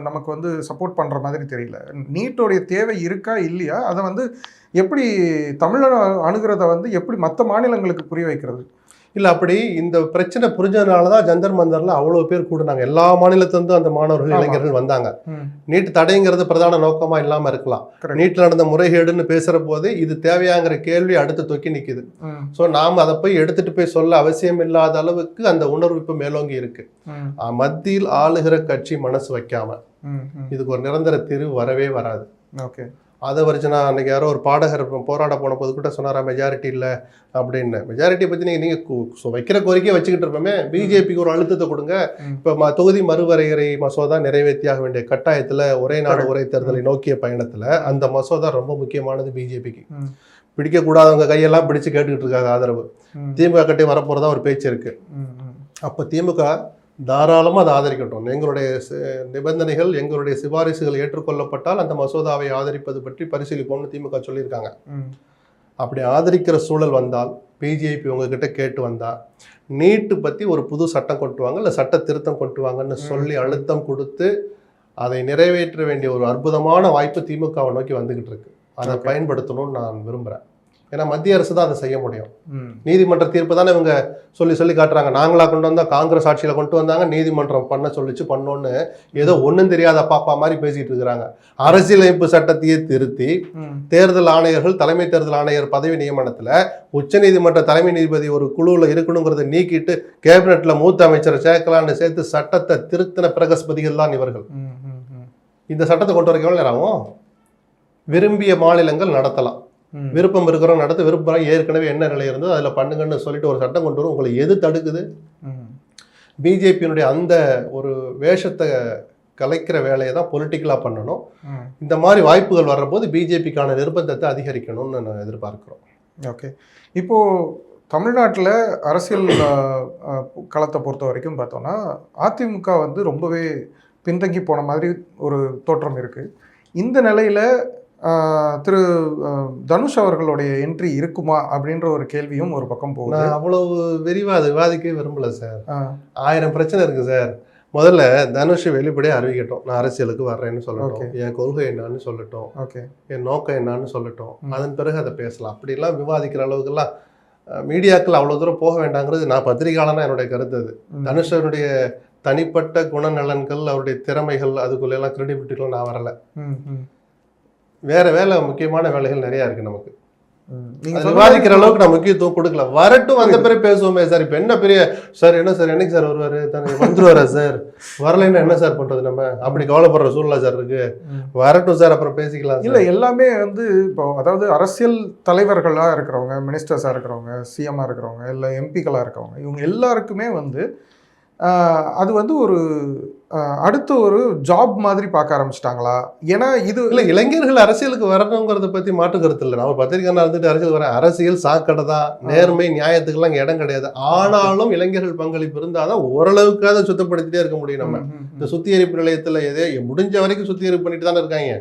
நமக்கு வந்து சப்போர்ட் பண்ற மாதிரி தெரியல. நீட்டோடைய தேவை இருக்கா இல்லையா, அதை வந்து எப்படி தமிழக அணுகிறத வந்து எப்படி மற்ற மாநிலங்களுக்கு புரிய வைக்கிறது? இல்லை, அப்படி இந்த பிரச்சனை புரிஞ்சதுனால தான் ஜந்தர் மந்தரில் அவ்வளோ பேர் கூடுனாங்க. எல்லா மாநிலத்திலிருந்தும் அந்த மாணவர்கள் இளைஞர்கள் வந்தாங்க. நீட் தடைங்கிறது பிரதான நோக்கமா இல்லாமல் இருக்கலாம். நீட்டில் நடந்த முறைகேடுன்னு பேசுகிற போது இது தேவையாங்கிற கேள்வி அடுத்து தொக்கி நிற்குது. ஸோ நாம் அதை போய் எடுத்துட்டு போய் சொல்ல அவசியம் இல்லாத அளவுக்கு அந்த உணர்வு இப்போ மேலோங்கி இருக்கு. மத்தியில் ஆளுகிற கட்சி மனசு வைக்காம இதுக்கு ஒரு நிரந்தர தீர்வு வரவே வராது. ஓகே, அதை வச்சு நான் அன்றைக்கி யாரோ ஒரு பாடகர் போராட போன போது கூட சொன்னாரா மெஜாரிட்டி இல்லை அப்படின்னு. மெஜாரிட்டியை பற்றி நீங்கள் வைக்கிற கோரிக்கையை வச்சுக்கிட்டு இருப்போமே, பிஜேபிக்கு ஒரு அழுத்தத்தை கொடுங்க. இப்போ தொகுதி மறுவரையறை மசோதா நிறைவேற்றியாக வேண்டிய கட்டாயத்தில் ஒரே நாடு ஒரே தேர்தலை நோக்கிய பயணத்தில் அந்த மசோதா ரொம்ப முக்கியமானது. பிஜேபிக்கு பிடிக்கக்கூடாதவங்க கையெல்லாம் பிடிச்சு கேட்டுக்கிட்டு இருக்காங்க ஆதரவு. திமுக கட்டி வரப்போகிறதா ஒரு பேச்சு இருக்கு. அப்போ திமுக தாராளமாக அதை ஆதரிக்கட்டும். எங்களுடைய நிபந்தனைகள் எங்களுடைய சிபாரிசுகள் ஏற்றுக்கொள்ளப்பட்டால் அந்த மசோதாவை ஆதரிப்பது பற்றி பரிசீலிப்போம்னு திமுக சொல்லியிருக்காங்க. அப்படி ஆதரிக்கிற சூழல் வந்தால் பிஜேபி உங்ககிட்ட கேட்டு வந்தா நீட்டு பற்றி ஒரு புது சட்டம் கொண்டு வாங்க, இல்லை சட்ட திருத்தம் கொண்டு வாங்கன்னு சொல்லி அழுத்தம் கொடுத்து அதை நிறைவேற்ற வேண்டிய ஒரு அற்புதமான வாய்ப்பு திமுகவை நோக்கி வந்துகிட்டு இருக்கு. அதை பயன்படுத்தணும்னு நான் விரும்புகிறேன். ஏன்னா மத்திய அரசு தான் அதை செய்ய முடியும். நீதிமன்ற தீர்ப்பு தானே இவங்க சொல்லி காட்டுறாங்க. நாங்களா கொண்டு வந்தா, காங்கிரஸ் ஆட்சியில கொண்டு வந்தாங்க, நீதிமன்றம் பண்ணோன்னு ஏதோ ஒன்றும் தெரியாத பாப்பா மாதிரி பேசிட்டு இருக்கிறாங்க. அரசியலமைப்பு சட்டத்தையே திருத்தி தேர்தல் ஆணையர்கள், தலைமை தேர்தல் ஆணையர் பதவி நியமனத்துல உச்சநீதிமன்ற தலைமை நீதிபதி ஒரு குழுவில் இருக்கணுங்கிறத நீக்கிட்டு கேபினெட்ல மூத்த அமைச்சரை சேர்க்கலான்னு சேர்த்து சட்டத்தை திருத்தின பிரகஸ்பதிகள் தான் இவர்கள். இந்த சட்டத்தை கொண்டு வர எவ்வளவு நேரம் ஆகும்? விரும்பிய மாநிலங்கள் நடத்தலாம், விருப்பம் இருக்கிறோம் நடத்த, விருப்பம் ஏற்கனவே என்ன நிலை இருந்தோ அதில் பண்ணுங்கன்னு சொல்லிட்டு ஒரு சட்டம் கொண்டு வரும். உங்களை எது தடுக்குது? பிஜேபியினுடைய அந்த ஒரு வேஷத்தை கலைக்கிற வேலையை தான் பொலிட்டிக்கலாக பண்ணணும். இந்த மாதிரி வாய்ப்புகள் வர்றபோது பிஜேபிக்கான நிர்பந்தத்தை அதிகரிக்கணும்னு நான் எதிர்பார்க்குறோம். ஓகே, இப்போது தமிழ்நாட்டில் அரசியல் களத்தை பொறுத்த வரைக்கும் பார்த்தோன்னா அதிமுக வந்து ரொம்பவே பின்தங்கி போன மாதிரி ஒரு தோற்றம் இருக்குது. இந்த நிலையில் திரு தனுஷ் அவர்களுடைய என்ட்ரி இருக்குமா அப்படின்ற ஒரு கேள்வியும் ஒரு பக்கம் போகுது. நான் அவ்வளவு விரிவாக அதை விவாதிக்கவே விரும்பல சார். 1000 பிரச்சனை இருக்குது சார். முதல்ல தனுஷ் வெளிப்படையாக அறிவிக்கட்டும், நான் அரசியலுக்கு வர்றேன்னு சொல்லட்டும், என் கொள்கை என்னான்னு சொல்லட்டும், என் நோக்கம் என்னான்னு சொல்லட்டும், அதன் பிறகு அதை பேசலாம். அப்படிலாம் விவாதிக்கிற அளவுக்குலாம் மீடியாக்கள் அவ்வளோ தூரம் போக வேண்டாங்கிறது நான் பத்திரிகையாளனா என்னுடைய கருத்து. அது தனுஷனுடைய தனிப்பட்ட குணநலன்கள், அவருடைய திறமைகள், அதுக்குள்ளெல்லாம் கிரெடிபிலிட்டிகளும் நான் வரலை. வேற வேலை, முக்கியமான வேலைகள் நிறைய இருக்கு நமக்கு. விவாதிக்கிற அளவுக்கு நான் முக்கியத்துவம் கொடுக்கல. வரட்டும், வந்த பிறகு பேசுவோமே சார். இப்ப என்ன பெரிய சார், என்ன சார், என்னைக்கு சார் வருவாரு, வந்துருவாரா சார், வரலைன்னா என்ன சார் பண்றது, நம்ம அப்படி கவலைப்படுற சூழ்நிலை சார் இருக்கு. வரட்டும் சார், அப்புறம் பேசிக்கலாம். இல்ல, எல்லாமே வந்து இப்போ அதாவது அரசியல் தலைவர்களா இருக்கிறவங்க, மினிஸ்டர்ஸா இருக்கிறவங்க, சிஎம்ஆ இருக்கிறவங்க, இல்ல எம்பிக்களா இருக்கிறவங்க, இவங்க எல்லாருக்குமே வந்து அது வந்து ஒரு அடுத்த ஒரு ஜாப் மாதிரி பார்க்க ஆரம்பிச்சிட்டாங்களா? ஏன்னா இது இல்லை, இளைஞர்கள் அரசியலுக்கு வரணுங்கிறத பற்றி மாற்று கருத்து இல்லை. நான் பத்திரிகையாளர் இருந்துட்டு அரசியல் வரேன். அரசியல் சாக்கடை தான், நேர்மை நியாயத்துக்கெல்லாம் இங்கே இடம் கிடையாது. ஆனாலும் இளைஞர்கள் பங்களிப்பு இருந்தால் தான் ஓரளவுக்கு அதை சுத்தப்படுத்திட்டே இருக்க முடியும். நம்ம இந்த சுத்திகரிப்பு நிலையத்தில் எதே முடிஞ்ச வரைக்கும் சுத்திகரிப்பு பண்ணிட்டு தானே இருக்காங்க.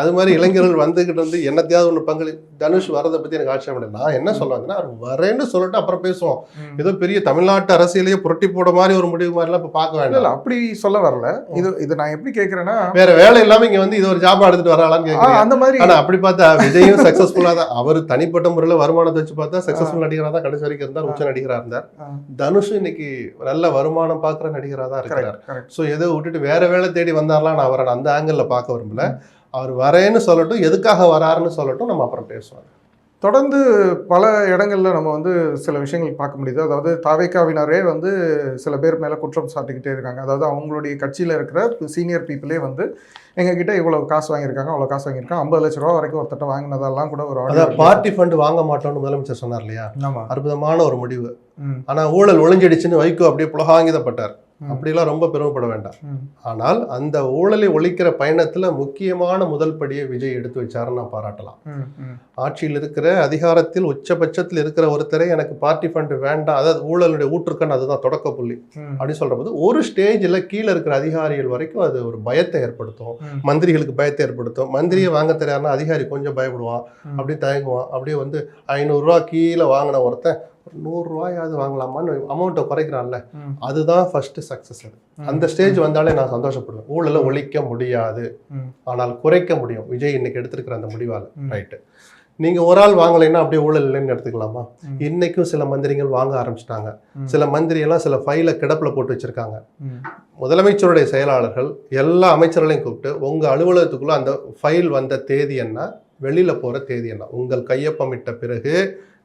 அது மாதிரி இளைஞர்கள் வந்துகிட்டு வந்து என்னத்தையாவது ஒன்று தனுஷ் வரதை பற்றி எனக்கு ஆட்சேபம் இல்லை. நான் என்ன சொல்லுவாங்கன்னா, அவர் வரேன்னு சொல்லிட்டு அப்புறம் பேசுவோம். ஏதோ பெரிய தமிழ்நாட்டு அரசியலையே புரட்டி போட மாதிரி ஒரு முடிவு மாதிரிலாம் இப்போ பார்க்க வேண்டாம். அப்படி சொல்ல வரல. வரல. இது நான் எப்படி கேட்கறேன்னா, வேற வேலை இல்லாம இங்க வந்து இது ஒரு ஜாபா எடுத்துட்டு வராளான்னு கேக்குறீங்க. அந்த மாதிரி. ஆனா அப்படி பார்த்தா விஜயும் சக்சஸ்ஃபுல்லா தான், அவர் தனிப்பட்ட முறையில வருமானத்தை வச்சு பார்த்தா சக்சஸ்ஃபுல் நடிகரா தான் கடைசி வரைக்கும் இருந்தார், உச்ச நடிகரா இருந்தார். தனுஷ் இன்னைக்கு நல்ல வருமானம் பாக்குற நடிகரா தான் இருக்கிறார். சோ எதை விட்டுட்டு வேற வேலை தேடி வந்தாரலாம், நான் அவரை அந்த ஆங்கிள் பார்க்க விரும்பல. அவர் வரேன்னு சொல்லட்டும், எதுக்காக வராருன்னு சொல்லட்டும், நம்ம அப்புறம் பேசுவாங்க. தொடர்ந்து பல இடங்கள்ல நம்ம வந்து சில விஷயங்கள் பார்க்க முடியுது. அதாவது தாவேக்காவினரே வந்து சில பேர் மேல குற்றம் சாட்டிக்கிட்டே இருக்காங்க. அதாவது அவங்களுடைய கட்சியில இருக்கிற சீனியர் பீப்புளே வந்து எங்ககிட்ட இவ்வளவு காசு வாங்கியிருக்காங்க, அவ்வளவு காசு வாங்கியிருக்காங்க, 50 லட்ச ரூபா வரைக்கும் ஒருத்தட்ட வாங்கினதெல்லாம் கூட ஒரு பார்ட்டி ஃபண்ட் வாங்க மாட்டோம்னு முதலமைச்சர் சொன்னார் இல்லையா? ஆமா, அற்புதமான ஒரு முடிவு. ஆனா ஊழல் ஒளிஞ்சிடுச்சுன்னு வைகோ அப்படியே புலகாங்கிதப்பட்டார். அப்படிலாம் ரொம்ப பெருமைப்பட வேண்டாம். ஆனால் அந்த ஊழலை ஒழிக்கிற பயணத்துல முக்கியமான முதல் படியை விஜய் எடுத்து வச்சாருன்னு நான் பாராட்டலாம். ஆட்சியில் இருக்கிற அதிகாரத்தில் உச்சபட்சத்தில் இருக்கிற ஒருத்தரை எனக்கு பார்ட்டி ஃபண்ட் வேண்டாம், அதாவது ஊழலுடைய ஊற்றுக்கண் அதுதான் தொடக்க புள்ளி அப்படின்னு சொல்ற போது ஒரு ஸ்டேஜ்ல கீழே இருக்கிற அதிகாரிகள் வரைக்கும் அது ஒரு பயத்தை ஏற்படுத்தும், மந்திரிகளுக்கு பயத்தை ஏற்படுத்தும். மந்திரியை வாங்க தெரியாதுன்னா அதிகாரி கொஞ்சம் பயப்படுவான், அப்படியே தயங்குவான். அப்படியே வந்து 500 ரூபா கீழே வாங்கின ஒருத்தன் 100 ரூபாயாவது வாங்கலாமான்னு அமௌண்ட்டை குறைக்கிறான்ல, அதுதான் ஃபர்ஸ்ட் சக்சஸ். அந்த ஸ்டேஜ் வந்தாலே நான் சந்தோஷப்படுவேன். ஊழலை ஒழிக்க முடியாது, ஆனால் குறைக்க முடியும். விஜய் இன்னைக்கு எடுத்திருக்கிற அந்த முடிவால. ரைட்டு, நீங்க ஒரு ஆள் வாங்கலைன்னா அப்படியே ஊழல் இல்லைன்னு எடுத்துக்கலாமா? இன்னைக்கும் சில மந்திரிகள் வாங்க ஆரம்பிச்சிட்டாங்க. சில மந்திரி எல்லாம் சில ஃபைலை கிடப்புல போட்டு வச்சிருக்காங்க. முதலமைச்சருடைய செயலாளர்கள் எல்லா அமைச்சர்களையும் கூப்பிட்டு, உங்க அலுவலகத்துக்குள்ள அந்த ஃபைல் வந்த தேதி என்ன, வெளியில போற தேதி என்ன, உங்கள் கையொப்பமிட்ட பிறகு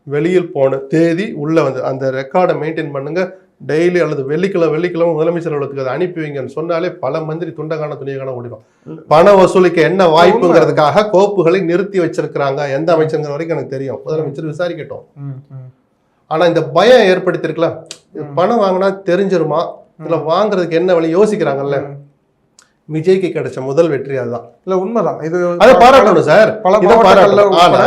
வெளியில் போன தேதி உள்ள வந்து அந்த ரெக்கார்டை மெயின்டைன் பண்ணுங்க, டெய்லி அல்லது வெள்ளிக்கிழமை முதலமைச்சர் அலுவலகத்துக்கு அதை அனுப்பி வைங்கன்னு சொன்னாலே பல மந்திரி துண்டகான துணியகான ஓடிடும். பண வசூலிக்க என்ன வாய்ப்புங்கிறதுக்காக கோப்புகளை நிறுத்தி வச்சிருக்கிறாங்க. எந்த அமைச்சருங்கிற வரைக்கும் எனக்கு தெரியும், முதலமைச்சர் விசாரிக்கட்டும். ஆனா இந்த பயம் ஏற்படுத்திருக்கலாம், பணம் வாங்கினா தெரிஞ்சிருமா, இதுல வாங்குறதுக்கு என்ன வழி யோசிக்கிறாங்கல்ல. விஜய்க்கு கிடைச்ச முதல் வெற்றி அதுதான். இல்ல உண்மைதான், இது அதை பாராட்டணும் சார். ஆனா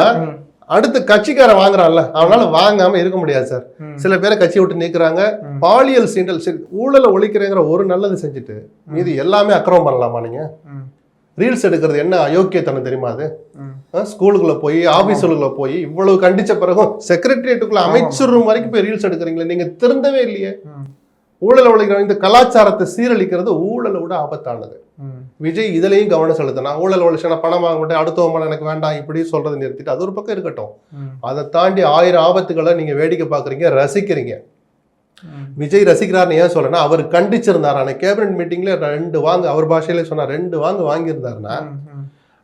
அடுத்த கட்சிக்கார வாங்குறான்ல, அவனால வாங்காம இருக்க முடியாது சார். சில பேரை கட்சி விட்டு நீக்குறாங்க. பாலியல் சீண்டல், ஊழலை ஒழிக்கிறேங்கிற ஒரு நல்லது செஞ்சுட்டு மீது எல்லாமே அக்கிரமம் பண்ணலாமா? நீங்க ரீல்ஸ் எடுக்கிறது என்ன அயோக்கியத்தனம் தெரியுமா? அது ஸ்கூலுக்குள்ள போய் ஆபீஸ்களுக்குள்ள போய் இவ்வளவு கண்டிச்ச பிறகும் செக்ரட்டரியேட்டுக்குள்ள அமைச்சர் ரூம் வரைக்கும் போய் ரீல்ஸ் எடுக்கிறீங்களே, நீங்க திருந்தவே இல்லையே. ஊழலை ஒழிக்கிற இந்த கலாச்சாரத்தை சீரழிக்கிறது ஊழலை விட ஆபத்தானது. விஜய் இதுலயும் கவனம் செலுத்தினா, ஊழல் ஒழிச்சா பணம் வாங்க மாட்டேன், அடுத்தவங்க எனக்கு வேண்டாம் இப்படி சொல்றதை நிறுத்திட்டு அது ஒரு பக்கம் இருக்கட்டும். அதை தாண்டி 1000 ஆபத்துக்களை நீங்க வேடிக்கை பாக்குறீங்க, ரசிக்கிறீங்க. விஜய் ரசிக்கிறார்னு ஏன் சொல்லனா, அவர் கண்டிச்சிருந்தார். ஆனா கேபினட் மீட்டிங்ல 2 வாங்க, அவர் பாஷையில சொன்னார், 2 வாங்க வாங்கியிருந்தாருன்னா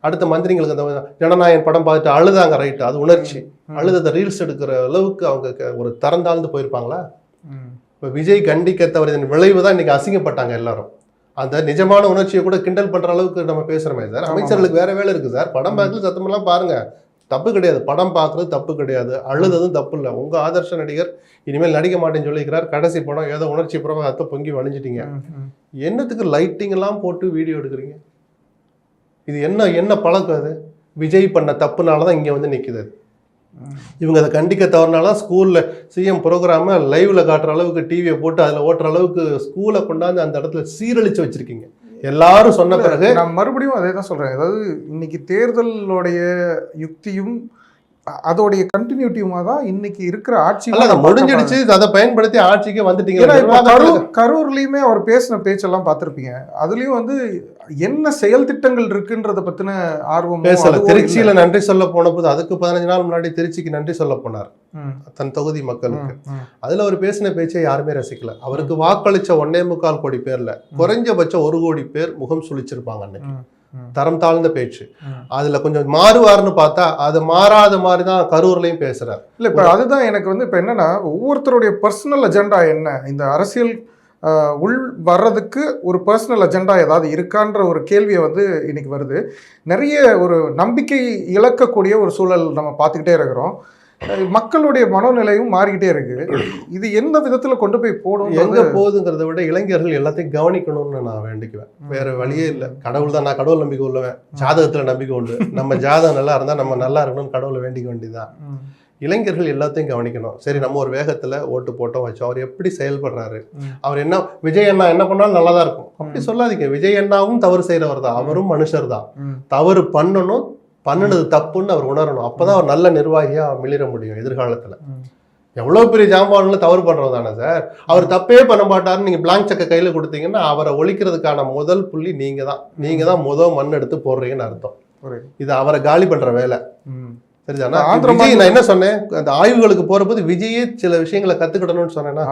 அடுத்த மந்திரிங்களுக்கு அந்த ஜனநாயகன் படம் பார்த்துட்டு அழுதாங்க. ரைட்டு, அது உணர்ச்சி. அழுததை ரீல்ஸ் எடுக்கிற அளவுக்கு அவங்க ஒரு தரந்தாழ்ந்து போயிருப்பாங்களா? இப்போ விஜய் கண்டிக்க தவறின் விளைவு தான் இன்னைக்கு அசிங்கப்பட்டாங்க எல்லாரும். அந்த நிஜமான உணர்ச்சியை கூட கிண்டல் பண்ற அளவுக்கு நம்ம பேசுறோமே சார். அமைச்சர்களுக்கு வேற வேலை இருக்கு சார். படம் பார்க்கறது சத்தமெல்லாம் பாருங்க, தப்பு கிடையாது. படம் பார்க்கறது தப்பு கிடையாது, அழுததும் தப்பு இல்லை. உங்க ஆதர்ஷ நடிகர் இனிமேல் நடிக்க மாட்டேன்னு சொல்லிக்கிறார். கடைசி படம் ஏதோ உணர்ச்சி பிரபாகத்தை பொங்கி வழிஞ்சிட்டீங்க. என்னத்துக்கு லைட்டிங் எல்லாம் போட்டு வீடியோ எடுக்கிறீங்க? இது என்ன பழக்கம்? அது விஜய் பண்ண தப்புனாலதான் இங்க வந்து நிக்குது. இவங்க அதை கண்டிக்க தவறுனால ஸ்கூல்ல சிஎம் ப்ரோக்ராம லைவ்ல காட்டுற அளவுக்கு டிவியை போட்டு அதுல ஓட்டுற அளவுக்கு ஸ்கூலை கொண்டாந்து அந்த இடத்துல சீரழிச்சு வச்சிருக்கீங்க. எல்லாரும் சொன்ன பிறகு நான் மறுபடியும் அதே தான் சொல்றேன். அதாவது இன்னைக்கு தேர்தலுடைய யுக்தியும் அதோடைய கண்டினியூட்டியுமா தான் இன்னைக்கு இருக்கிற ஆட்சி முடிஞ்சிடுச்சு. அதை பயன்படுத்தி ஆட்சிக்கு வந்துட்டீங்க. கரூர்லயுமே அவர் பேசின பேச்செல்லாம் பார்த்திருப்பீங்க. அதுலயும் வந்து என்ன செயல் திட்டங்கள் இருக்குன்றத பத்தின ஆர்வம் பேசல. திருச்சியில நன்றி சொல்ல போன போது அதுக்கு 15 நாள் முன்னாடி திருச்சிக்கு நன்றி சொல்ல போனார் தன் தொகுதி மக்களுக்கு. அதுல அவர் பேசின பேச்சை யாருமே ரசிக்கல. அவருக்கு வாக்களிச்ச 1.25 கோடி பேர்ல குறைஞ்சபட்சம் 1 கோடி பேர் முகம் சுழிச்சிருப்பாங்க. அன்னைக்கு தரம் தாழ்ந்த பேச்சு. அதுல கொஞ்சம் மாறுவார்னு பார்த்தா அது மாறாத மாதிரிதான் கரூர்லயும் பேசுறாரு. இல்ல இப்ப அதுதான் எனக்கு வந்து இப்ப என்னன்னா, ஒவ்வொருத்தருடைய பர்சனல் அஜெண்டா என்ன, இந்த அரசியல் உள் வர்றதுக்கு ஒரு பர்சனல் அஜெண்டா ஏதாவது இருக்கான்ற ஒரு கேள்வியை வந்து இன்னைக்கு வருது. நிறைய ஒரு நம்பிக்கை இழக்கக்கூடிய ஒரு சூழல் நம்ம பார்த்துக்கிட்டே இருக்கிறோம். மக்களுடைய மனோநிலையும் மாறிக்கிட்டே இருக்கு. இது எந்த விதத்துல கொண்டு போய் போடும், எங்க போகுதுங்கிறத விட இளைஞர்கள் எல்லாத்தையும் கவனிக்கணும்னு நான் வேண்டிக்குவேன். வேற வழியே இல்லை. கடவுள் தான், நான் கடவுள் நம்பிக்கை உள்ளவன், ஜாதகத்துல நம்பிக்கை உண்டு. நம்ம ஜாதகம் நல்லா இருந்தா நம்ம நல்லா இருக்கணும்னு கடவுளை வேண்டிக்க வேண்டியதுதான். இளைஞர்கள் எல்லாத்தையும் கவனிக்கணும். சரி, நம்ம ஒரு வேகத்துல ஓட்டு போட்டோம் வச்சோம், அவர் எப்படி செயல்படுறாரு, அவர் என்ன, விஜய் அண்ணா என்ன பண்ணாலும் நல்லாதான் இருக்கும் அப்படி சொல்லாதீங்க. விஜய் அண்ணாவும் தவறு செய்யறவர் தான், அவரும் மனுஷர் தான். தவறு பண்ணணும், பண்ணுனது தப்புன்னு அவர் உணரணும். அப்பதான் அவர் நல்ல நிர்வாகியா மிளிர முடியும் எதிர்காலத்துல. எவ்வளவு பெரிய ஜாம்பான்ல தவறு பண்றது தானே சார். அவர் தப்பே பண்ண மாட்டாருன்னு நீங்க பிளாங்க் செக்கை கையில கொடுத்தீங்கன்னா அவரை ஒழிக்கிறதுக்கான முதல் புள்ளி நீங்க தான் மண் எடுத்து போடுறீங்கன்னு அர்த்தம். இது அவரை காலி பண்ற வேலை. சரிதானா? விஜய் நான் என்ன சொன்னேன், அந்த ஆய்வுகளுக்கு போறபோது விஜயே சில விஷயங்களை கத்துக்கிடணும்னு சொன்னேன்னா,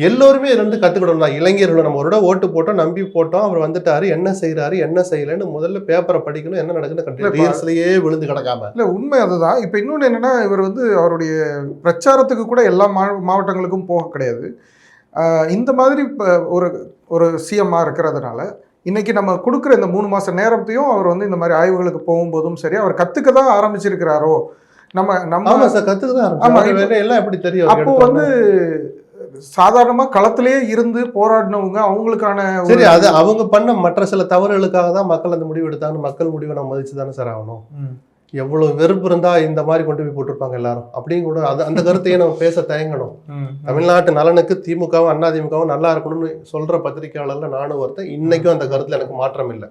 எல்லோருமே இருந்து கத்துக்கிடணும் தான். இளைஞர்கள் நம்ம ஒரு ஓட்டு போட்டோம், நம்பி போட்டோம், அவர் வந்துட்டாரு, என்ன செய்யறாரு என்ன செய்யலன்னு முதல்ல பேப்பரை படிக்கணும், என்ன நடக்குன்னு ரீல்ஸ்லயே விழுந்து கிடக்காம. இல்ல உண்மை அதுதான். இப்ப இன்னொன்னு என்னன்னா, இவர் அவருடைய பிரச்சாரத்துக்கு கூட எல்லா மாவட்டங்களுக்கும் போக கிடையாது. இந்த மாதிரி ஒரு ஒரு சிஎம்மா இருக்கிறதுனால இன்னைக்கு நம்ம கொடுக்குற இந்த 3 மாச நேரத்தையும் அவர் இந்த மாதிரி ஆய்வுகளுக்கு போகும்போதும் சரி, அவர் கத்துக்க தான் ஆரம்பிச்சிருக்கிறாரோ. கத்துக்க தான் எல்லாம் எப்படி தெரியும். அப்போ சாதாரணமா களத்திலேயே இருந்து போராடினவங்க அவங்களுக்கான சரி, அது அவங்க பண்ண மற்ற சில தவறுகளுக்காக தான் மக்கள் அந்த முடிவு எடுத்தாங்க. மக்கள் முடிவை நம்ம மதிச்சு தானே சார் ஆகணும். எவ்வளவு வெறுப்பு இருந்தா இந்த மாதிரி கொண்டு போய் போட்டிருப்பாங்க எல்லாரும் அப்படின்னு கூட அந்த கருத்தையே நம்ம பேச தயங்கணும். தமிழ்நாட்டு நலனுக்கு திமுகவும் அதிமுகவும் நல்லா இருக்கணும்னு சொல்ற பத்திரிகையாளர்ல நானும் ஒருத்தன். இன்னைக்கும் அந்த கருத்துல எனக்கு மாற்றம் இல்லை.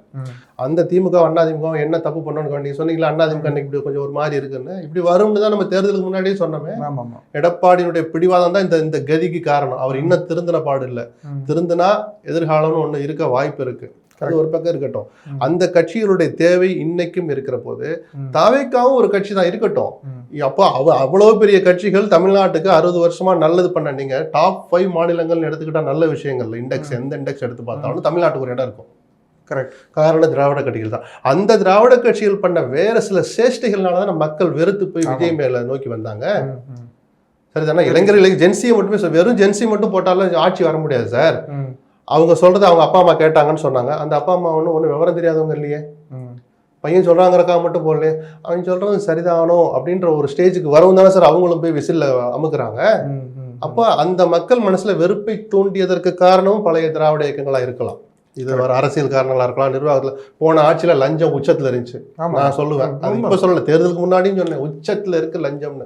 அந்த திமுக அதிமுகவும் என்ன தப்பு பண்ணணும்னு நீங்க சொன்னீங்களா, அதிமுக இன்னைக்கு இப்படி கொஞ்சம் ஒரு மாதிரி இருக்குன்னு, இப்படி வரும்னு தான் நம்ம தேர்தலுக்கு முன்னாடியே சொன்னோமே. எடப்பாடியினுடைய பிடிவாதம் தான் இந்த கதிக்கு காரணம். அவர் இன்னும் திருந்தின பாடு இல்லை. திருந்தினா எதிர்காலம்னு ஒண்ணு இருக்க வாய்ப்பு இருக்கு. அது ஒரு பக்கம் இருக்கட்டும். அந்த கட்சிகளுடைய தேவை இன்னைக்கும் இருக்கிற போது தாவேக்காவும் ஒரு கட்சி தான் இருக்கட்டும். அப்போ அவ்வளவு பெரிய கட்சிகள் தமிழ்நாட்டுக்கு 60 வருஷமா நல்லது பண்ண, நீங்க டாப் 5 மாநிலங்கள் எடுத்துக்கிட்டா நல்ல விஷயங்கள்ல இண்டெக்ஸ் எந்த இண்டெக்ஸ் எடுத்து பார்த்தாலும் தமிழ்நாட்டுக்கு ஒரு இடம் இருக்கும். கரெக்ட். காரணம் திராவிட கட்சிகள் தான். அந்த திராவிட கட்சிகள் பண்ண வேற சில சேஷ்டைகள்னாலதான் மக்கள் வெறுத்து போய் விஜய் மேல நோக்கி வந்தாங்க. சரிதானா? இளைஞர்களுக்கு ஜென்சியை மட்டுமே, வெறும் ஜென்சி மட்டும் போட்டாலும் ஆட்சி வர முடியாது சார். அவங்க சொல்றது அவங்க அப்பா அம்மா கேட்டாங்கன்னு சொன்னாங்க. அந்த அப்பா அம்மா ஒன்றும் விவரம் தெரியாதவங்க இல்லையே. பையன் சொல்றாங்கிறக்காக மட்டும் போடல, அவங்க சொல்றது சரிதானோ அப்படின்ற ஒரு ஸ்டேஜுக்கு வரவும் தானே சார் அவங்களும் போய் விசில் அமுக்குறாங்க. அப்போ அந்த மக்கள் மனசுல வெறுப்பை தூண்டியதற்கு காரணமும் பழைய திராவிட இயக்கங்களா இருக்கலாம். இது ஒரு அரசியல் காரணங்களா இருக்கலாம், நிர்வாகத்துல. போன ஆட்சியில லஞ்சம் உச்சத்துல இருந்துச்சு. நான் சொல்லுவேன், அது இப்ப சொல்லல, தேர்தலுக்கு முன்னாடியும் சொன்னேன், உச்சத்துல இருக்கு லஞ்சம்னு.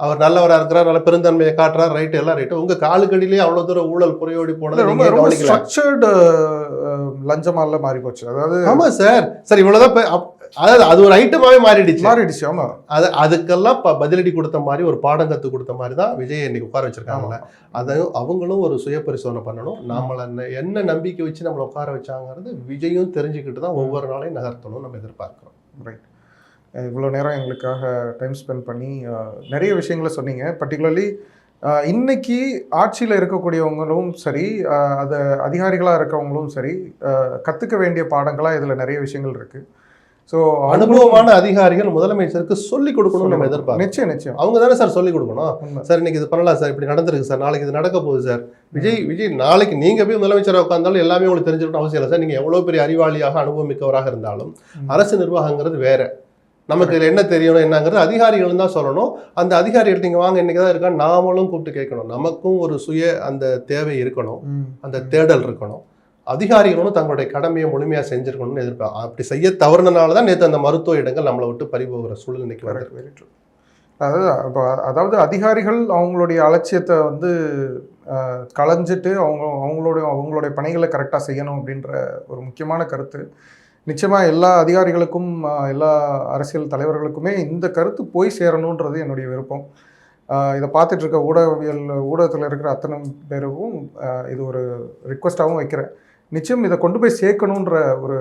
அவர் நல்லவரா இருக்கிறார், நல்ல பெருந்தன்மையை காட்டுறாரு, ரைட்டு எல்லாம் ரைட்டு. உங்க காலுக்கடியிலேயே அவ்வளவு தூரம் ஊழல் புறையோடி போனது லஞ்சமால மாறி போச்சு. அதாவது ஆமா சார், சார் இவ்வளவுதான். அதாவது அது ஒரு ஐட்டமாவே மாறிடுச்சு. ஆமா, அதுக்கெல்லாம் பதிலடி கொடுத்த மாதிரி, ஒரு பாடம் கத்து கொடுத்த மாதிரி தான் விஜய் இன்னைக்கு உட்கார வச்சிருக்காங்கல்ல. அதையும் அவங்களும் ஒரு சுய பரிசோதனை பண்ணணும். நம்மள என்ன நம்பிக்கை வச்சு நம்மளை உட்கார வச்சாங்கிறது விஜயும் தெரிஞ்சுக்கிட்டு தான் ஒவ்வொரு நாளையும் நகர்த்தணும் நம்ம எதிர்பார்க்கிறோம். ரைட். இவ்வளோ நேரம் எங்களுக்காக டைம் ஸ்பெண்ட் பண்ணி நிறைய விஷயங்களை சொன்னீங்க. பர்டிகுலர்லி இன்னைக்கு ஆட்சியில் இருக்கக்கூடியவங்களும் சரி, அது அதிகாரிகளாக இருக்கவங்களும் சரி, கற்றுக்க வேண்டிய பாடங்களாக இதில் நிறைய விஷயங்கள் இருக்குது. ஸோ அனுபவமான அதிகாரிகள் முதலமைச்சருக்கு சொல்லிக் கொடுக்கணும் நம்ம எதிர்பார்க்கிறோம். நிச்சயம் அவங்க தானே சார் சொல்லிக் கொடுக்கணும். சார் இன்னைக்கு இது பண்ணலாம் சார், இப்படி நடந்திருக்கு சார், நாளைக்கு இது நடக்க போகுது சார். விஜய் நாளைக்கு நீங்க போய் முதலமைச்சராக உட்கார்ந்தாலும் எல்லாமே உங்களுக்கு தெரிஞ்சுக்கணும் அவசியம் இல்லை சார். நீங்க எவ்வளவு பெரிய அறிவாளியாக அனுபவமிக்கவராக இருந்தாலும் அரசு நிர்வாகங்கிறது வேற. நமக்கு இதில் என்ன தெரியணும் என்னங்கிறது அதிகாரிகள் தான் சொல்லணும். அந்த அதிகாரிகள் நீங்கள் வாங்க இன்னைக்கு தான் இருக்கான்னு நாமளும் கூப்பிட்டு கேட்கணும். நமக்கும் ஒரு அந்த தேவை இருக்கணும், அந்த தேடல் இருக்கணும். அதிகாரிகளும் தங்களுடைய கடமையை முழுமையாக செஞ்சிருக்கணும்னு எதிர்பார்க்க. அப்படி செய்ய தவறுனால தான் நேற்று அந்த மருத்துவ இடங்கள் நம்மளை விட்டு பறிபோகிற சூழல் இன்னைக்கு வருது. அதாவது அதிகாரிகள் அவங்களுடைய அலட்சியத்தை களைஞ்சிட்டு அவங்களுடைய பணிகளை கரெக்டாக செய்யணும் அப்படின்ற ஒரு முக்கியமான கருத்து. நிச்சயமாக எல்லா அதிகாரிகளுக்கும் எல்லா அரசியல் தலைவர்களுக்குமே இந்த கருத்து போய் சேரணுன்றது என்னுடைய விருப்பம். இதை பார்த்துட்டு இருக்க ஊடகத்தில் இருக்கிற அத்தனை பேருக்கும் இது ஒரு ரிக்வெஸ்ட்டாகவும் வைக்கிறேன். நிச்சயம் இதை கொண்டு போய் சேர்க்கணுன்ற ஒரு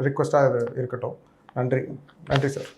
ரிக்வெஸ்ட்டாக இது இருக்கட்டும். நன்றி சார்.